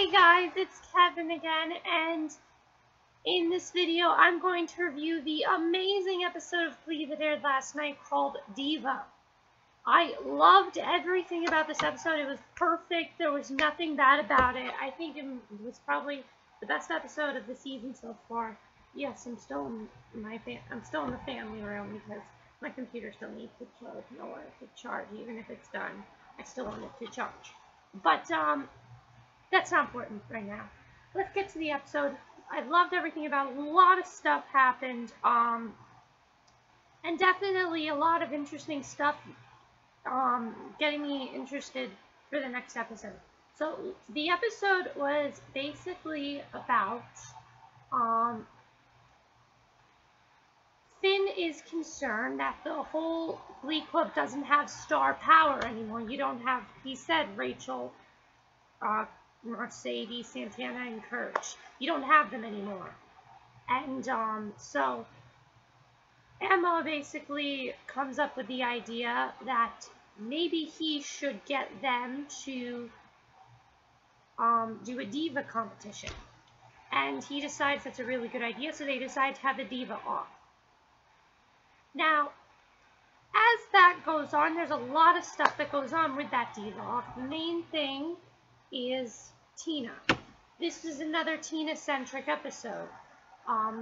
Hey guys, it's Kevin again, and in this video I'm going to review the amazing episode of Glee that aired last night called Diva. I loved everything about this episode. It was perfect. There was nothing bad about it. I think it was probably the best episode of the season so far. Yes, I'm still in the family room because my computer still needs to charge, even if it's done. I still want it to charge. But that's not important right now. Let's get to the episode. I loved everything about it. A lot of stuff happened, and definitely a lot of interesting stuff, getting me interested for the next episode. So the episode was basically about, Finn is concerned that the whole Glee Club doesn't have star power anymore. You don't have, he said, Rachel, Mercedes, Santana, and Kirch. You don't have them anymore. And so Emma basically comes up with the idea that maybe he should get them to do a Diva competition. And he decides that's a really good idea, so they decide to have the Diva off. Now, as that goes on, there's a lot of stuff that goes on with that Diva off. The main thing is Tina. This is another Tina-centric episode.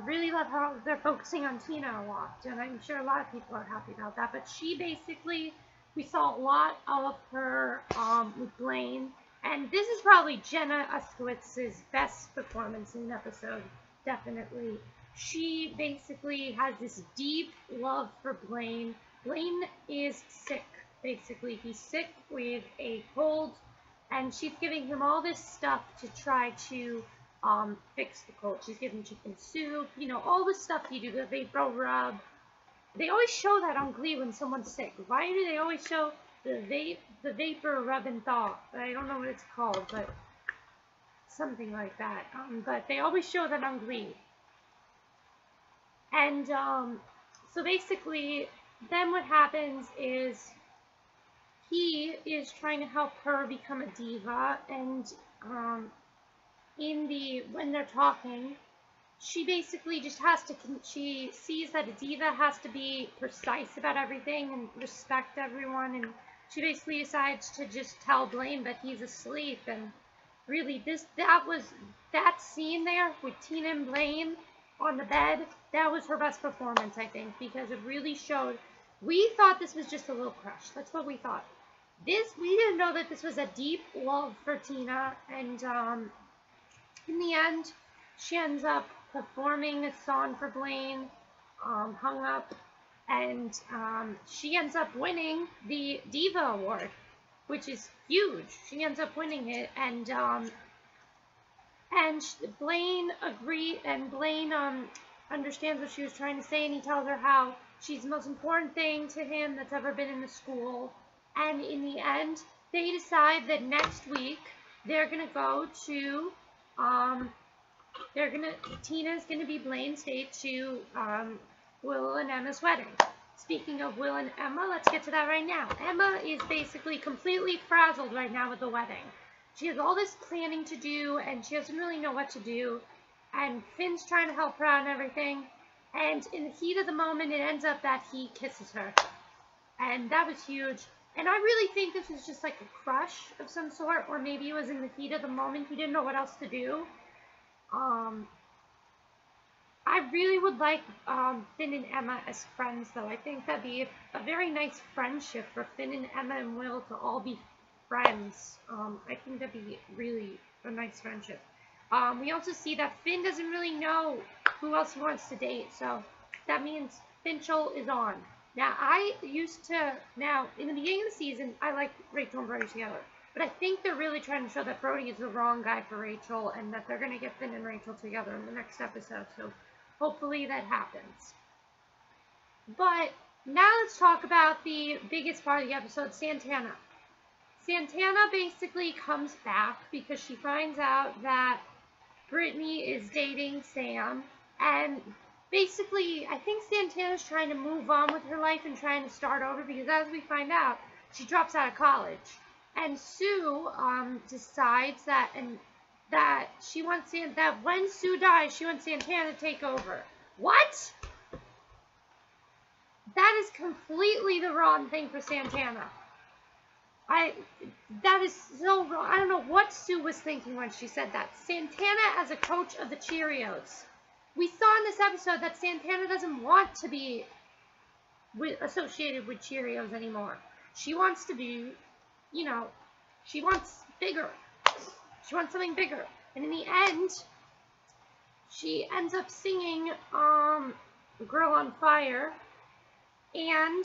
Really love how they're focusing on Tina a lot, and I'm sure a lot of people are happy about that. But she basically, we saw a lot of her with Blaine, and this is probably Jenna Uskowitz's best performance in an episode, definitely. She basically has this deep love for Blaine. Blaine is sick, basically. He's sick with a cold, and she's giving him all this stuff to try to fix the cold. She's giving chicken soup, you know, all the stuff you do, the vapor rub. They always show that on Glee when someone's sick. Why do they always show the vapor rub and thaw? I don't know what it's called, but something like that. But they always show that on Glee. And so basically, then what happens is he is trying to help her become a diva, and when they're talking, she basically just has to, she sees that a diva has to be precise about everything and respect everyone, and she basically decides to just tell Blaine that he's asleep. And really, that scene there with Tina and Blaine on the bed, that was her best performance, I think, because it really showed. We thought this was just a little crush. That's what we thought. We didn't know that this was a deep love for Tina, and in the end, she ends up performing a song for Blaine, hung up, and she ends up winning the Diva Award, which is huge. She ends up winning it, and Blaine understands what she was trying to say, and he tells her how she's the most important thing to him that's ever been in the school. And in the end, they decide that next week they're gonna go to Tina's gonna be Blaine's date to Will and Emma's wedding. Speaking of Will and Emma, let's get to that right now. Emma is basically completely frazzled right now with the wedding. She has all this planning to do, and she doesn't really know what to do. And Finn's trying to help her out and everything. And in the heat of the moment, it ends up that he kisses her. And that was huge. And I really think this was just like a crush of some sort, or maybe it was in the heat of the moment. He didn't know what else to do. I really would like Finn and Emma as friends, though. I think that'd be a very nice friendship for Finn and Emma and Will to all be friends. I think that'd be really a nice friendship. We also see that Finn doesn't really know who else he wants to date, so that means Finchel is on. Now, in the beginning of the season, I liked Rachel and Brody together, but I think they're really trying to show that Brody is the wrong guy for Rachel, and that they're going to get Finn and Rachel together in the next episode, so hopefully that happens. But now let's talk about the biggest part of the episode, Santana. Santana basically comes back because she finds out that Brittany is dating Sam, and basically, I think Santana's trying to move on with her life and trying to start over, because as we find out, she drops out of college. And Sue decides that, and that she wants that when Sue dies, she wants Santana to take over. What? That is completely the wrong thing for Santana. That is so wrong. I don't know what Sue was thinking when she said that. Santana as a coach of the Cheerios. We saw in this episode that Santana doesn't want to be associated with Cheerios anymore. She wants to be, you know, she wants bigger. She wants something bigger. And in the end, she ends up singing Girl on Fire. And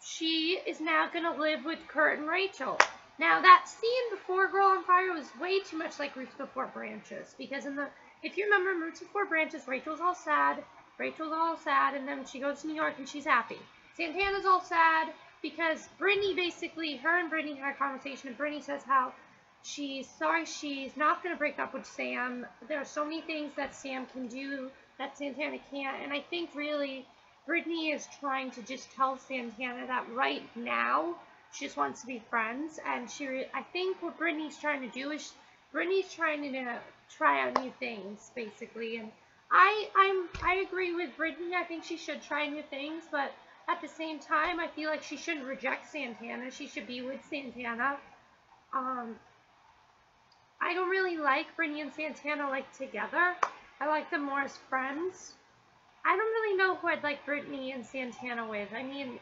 she is now going to live with Kurt and Rachel. Now, that scene before Girl on Fire was way too much like Roots Before Branches. Because if you remember in Roots Before Branches, Rachel's all sad, and then she goes to New York and she's happy. Santana's all sad because Brittany basically, her and Brittany had a conversation, and Brittany says how she's sorry she's not going to break up with Sam. There are so many things that Sam can do that Santana can't, and I think really Brittany is trying to just tell Santana that right now she just wants to be friends, and I think what Brittany's trying to do is Brittany's trying to try out new things, basically, and I agree with Brittany. I think she should try new things, but at the same time, I feel like she shouldn't reject Santana. She should be with Santana. I don't really like Brittany and Santana like together. I like them more as friends. I don't really know who I'd like Brittany and Santana with. I mean,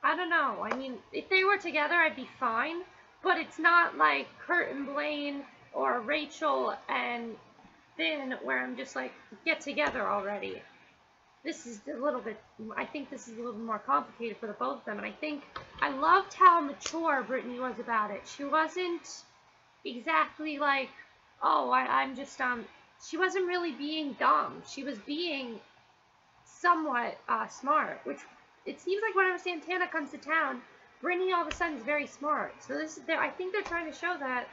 I don't know. I mean, if they were together, I'd be fine. But it's not like Kurt and Blaine or Rachel and Finn where I'm just like, get together already. This is a little bit, I think this is a little bit more complicated for the both of them. And I think I loved how mature Brittany was about it. She wasn't exactly like, oh, I'm just, she wasn't really being dumb. She was being somewhat smart, which it seems like whenever Santana comes to town, Brittany all of a sudden is very smart. So I think they're trying to show that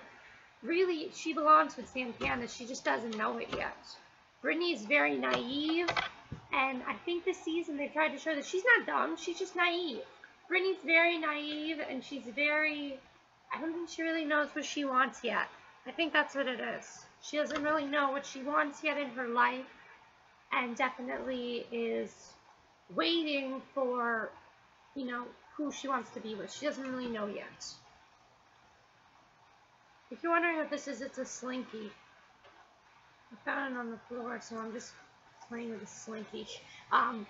really she belongs with Santana. She just doesn't know it yet. Brittany is very naive, and I think this season they tried to show that she's not dumb. She's just naive. Brittany's very naive, and she's very, I don't think she really knows what she wants yet. I think that's what it is. She doesn't really know what she wants yet in her life, and definitely is waiting for, you know, who she wants to be with. She doesn't really know yet. If you're wondering what this is, it's a slinky. I found it on the floor, so I'm just playing with a slinky. Now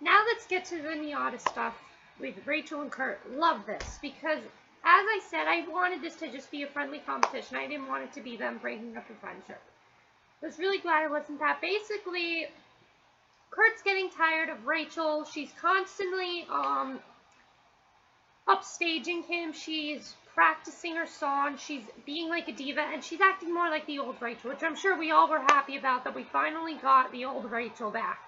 let's get to the Miata stuff with Rachel and Kurt. Love this, because as I said, I wanted this to just be a friendly competition. I didn't want it to be them breaking up a friendship. I was really glad it wasn't that. Basically, Kurt's getting tired of Rachel. She's constantly upstaging him. She's practicing her song. She's being like a diva, and she's acting more like the old Rachel, which I'm sure we all were happy about, that we finally got the old Rachel back.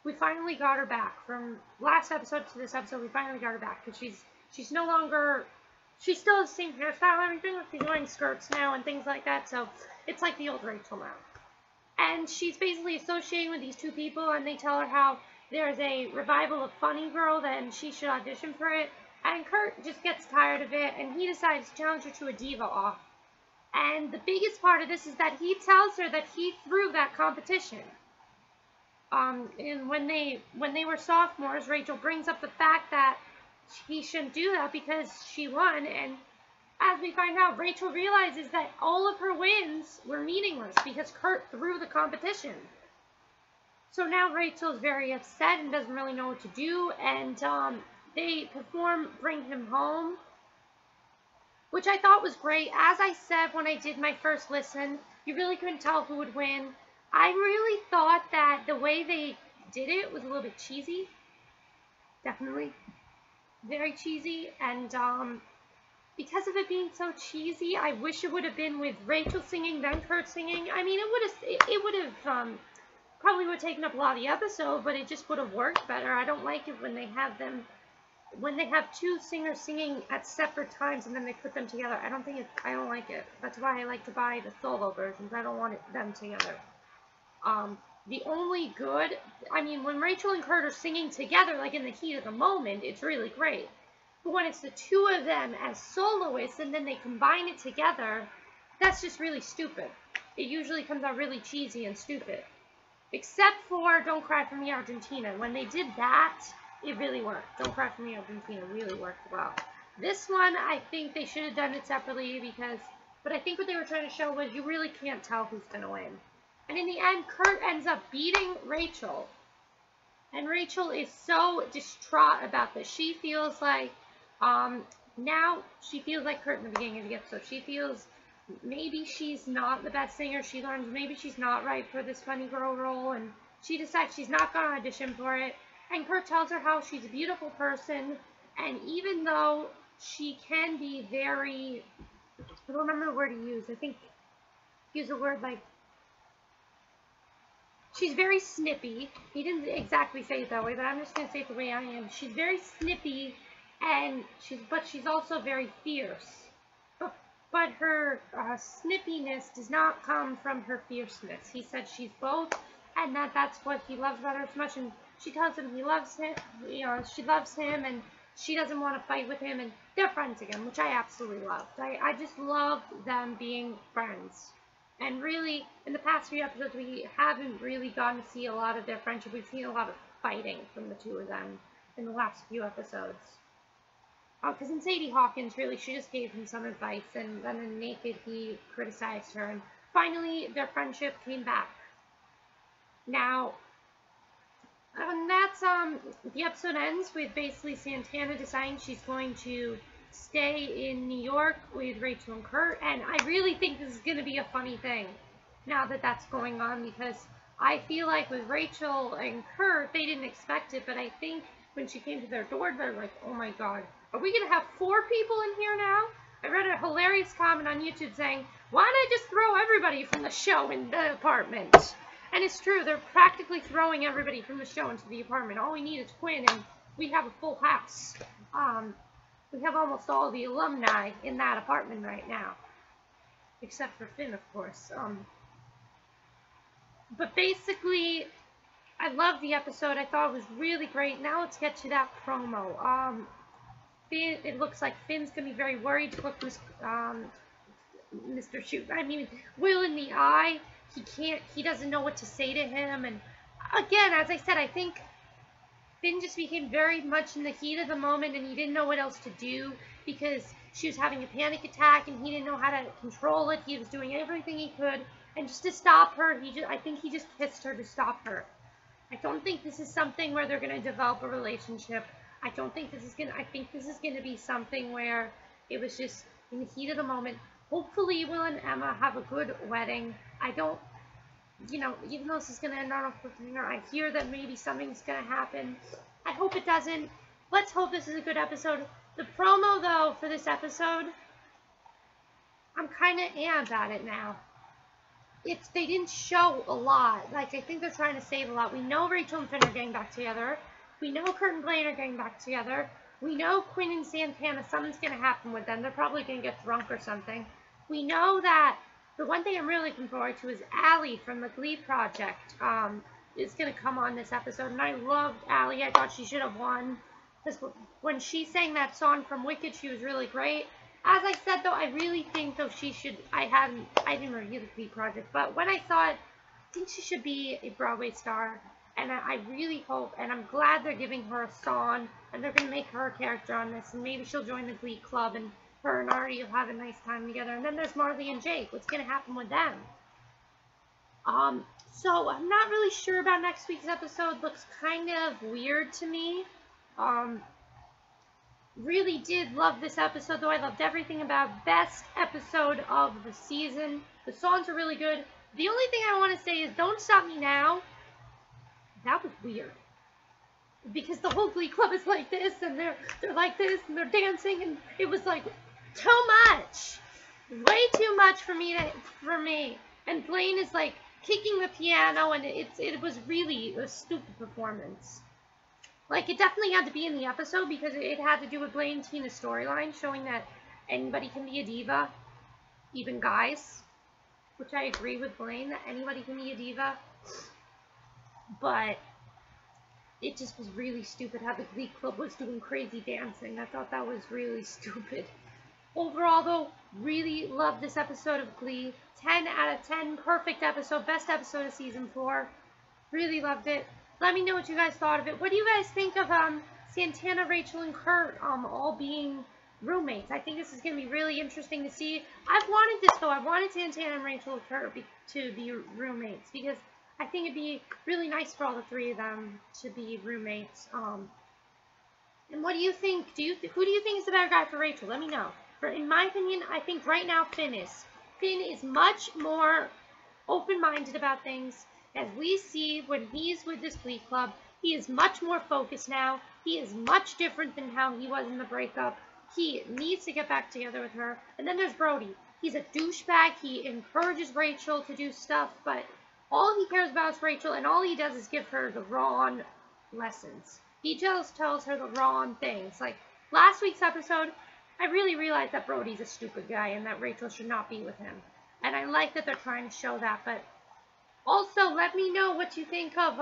We finally got her back. From last episode to this episode, we finally got her back, because she's no longer, she still has the same hairstyle and everything. She's wearing skirts now and things like that, so it's like the old Rachel now. And she's basically associating with these two people, and they tell her how there's a revival of Funny Girl, and she should audition for it. And Kurt just gets tired of it, and he decides to challenge her to a Diva off. And the biggest part of this is that he tells her that he threw that competition. And when they were sophomores, Rachel brings up the fact that he shouldn't do that because she won, and as we find out, Rachel realizes that all of her wins were meaningless because Kurt threw the competition. So now Rachel is very upset and doesn't really know what to do, and they perform Bring Him Home, which I thought was great. As I said when I did my first listen, you really couldn't tell who would win. I really thought that the way they did it was a little bit cheesy. Definitely. Very cheesy, and because of it being so cheesy, I wish it would have been with Rachel singing, then Kurt singing. I mean, it would have probably would have taken up a lot of the episode, but it just would have worked better. I don't like it when they have two singers singing at separate times and then they put them together. I don't like it. That's why I like to buy the solo versions. I don't want them together. The only good, I mean, when Rachel and Kurt are singing together, like in the heat of the moment, it's really great. But when it's the two of them as soloists and then they combine it together, that's just really stupid. It usually comes out really cheesy and stupid. Except for Don't Cry For Me, Argentina. When they did that, it really worked. Don't Cry For Me, Argentina really worked well. This one, I think they should have done it separately but I think what they were trying to show was you really can't tell who's going to win. And in the end, Kurt ends up beating Rachel. And Rachel is so distraught about this. She feels like, now she feels like Kurt in the beginning of the episode. She feels maybe she's not the best singer. She learns maybe she's not right for this funny girl role. And she decides she's not going to audition for it. And Kurt tells her how she's a beautiful person. And even though she can be very, I don't remember the word he used. I think he used a word like, she's very snippy. He didn't exactly say it that way, but I'm just going to say it the way I am. She's very snippy, and she's also very fierce. But her snippiness does not come from her fierceness. He said she's both, and that's what he loves about her so much. And she tells him he loves him, she loves him, and she doesn't want to fight with him, and they're friends again, which I absolutely loved. I just loved them being friends. And really, in the past few episodes, we haven't really gotten to see a lot of their friendship. We've seen a lot of fighting from the two of them in the last few episodes. Because in Sadie Hawkins, really, she just gave him some advice, and then in Naked, he criticized her. And finally, their friendship came back. Now, and that's, the episode ends with basically Santana deciding she's going to stay in New York with Rachel and Kurt, and I really think this is going to be a funny thing now that that's going on, because I feel like with Rachel and Kurt, they didn't expect it, but I think when she came to their door, they're like, oh my god, are we going to have 4 people in here now? I read a hilarious comment on YouTube saying, why don't I just throw everybody from the show in the apartment? And it's true, they're practically throwing everybody from the show into the apartment. All we need is Quinn, and we have a full house. We have almost all the alumni in that apartment right now. Except for Finn, of course. But basically, I loved the episode. I thought it was really great. Now let's get to that promo. Finn, it looks like Finn's going to be very worried to look Will in the eye. He doesn't know what to say to him. And again, as I said, I think Finn just became very much in the heat of the moment, and he didn't know what else to do because she was having a panic attack, and he didn't know how to control it. He was doing everything he could, and just to stop her, I think he just kissed her to stop her. I don't think this is something where they're going to develop a relationship. I think this is going to be something where it was just in the heat of the moment. Hopefully, Will and Emma have a good wedding. Even though this is going to end on a cliffhanger, I hear that maybe something's going to happen. I hope it doesn't. Let's hope this is a good episode. The promo, though, for this episode, I'm kind of amped at it now. They didn't show a lot. I think they're trying to save a lot. We know Rachel and Finn are getting back together. We know Kurt and Blaine are getting back together. We know Quinn and Santana, something's going to happen with them. They're probably going to get drunk or something. We know that the one thing I'm really looking forward to is Allie from the Glee project is going to come on this episode. And I loved Allie. I thought she should have won. Because when she sang that song from Wicked, she was really great. As I said, though, I really think, though, she should, I didn't review the Glee project, but when I saw it, I think she should be a Broadway star. And I really hope, and I'm glad they're giving her a song, and they're going to make her a character on this, and maybe she'll join the Glee club, and her and Artie will have a nice time together. And then there's Marley and Jake. What's going to happen with them? So I'm not really sure about next week's episode. Looks kind of weird to me. Really did love this episode, though. I loved everything about it. Best episode of the season. The songs are really good. The only thing I want to say is Don't Stop Me Now. That was weird. Because the whole Glee club is like this, and they're like this, and they're dancing, and it was like too much. Way too much for me. And Blaine is like kicking the piano, and it was really a stupid performance. It definitely had to be in the episode because it had to do with Blaine and Tina's storyline, showing that anybody can be a diva, even guys. Which I agree with Blaine, that anybody can be a diva. But it just was really stupid how the Glee Club was doing crazy dancing. I thought that was really stupid. Overall, though, really loved this episode of Glee. 10 out of 10. Perfect episode. Best episode of season 4. Really loved it. Let me know what you guys thought of it. What do you guys think of Santana, Rachel, and Kurt all being roommates? I think this is going to be really interesting to see. I've wanted this, though. I wanted Santana and Rachel and Kurt to be roommates because I think it'd be really nice for all the three of them to be roommates. And what do you think? Who do you think is the better guy for Rachel? Let me know. In my opinion, I think right now Finn is. Finn is much more open-minded about things. As we see when he's with this Glee Club, he is much more focused now. He is much different than how he was in the breakup. He needs to get back together with her. And then there's Brody. He's a douchebag. He encourages Rachel to do stuff, but all he cares about is Rachel, and all he does is give her the wrong lessons. He just tells her the wrong things. Like last week's episode, I really realized that Brody's a stupid guy and that Rachel should not be with him. And I like that they're trying to show that, but also, let me know what you think of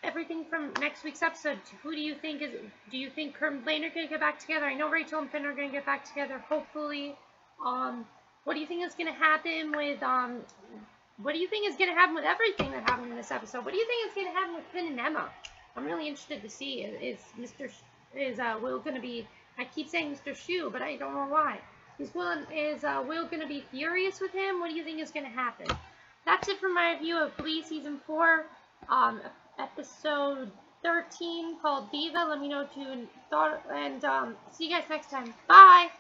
everything from next week's episode. Who do you think do you think Kurt and Blaine are going to get back together? I know Rachel and Finn are going to get back together, hopefully. What do you think is going to happen with, what do you think is going to happen with everything that happened in this episode? What do you think is going to happen with Finn and Emma? I'm really interested to see. Is Will going to be, I keep saying Mr. Shu, but I don't know why. Is Will going to be furious with him? What do you think is going to happen? That's it for my review of Glee Season 4, Episode 13, called Diva. Let me know what you thought, and see you guys next time. Bye!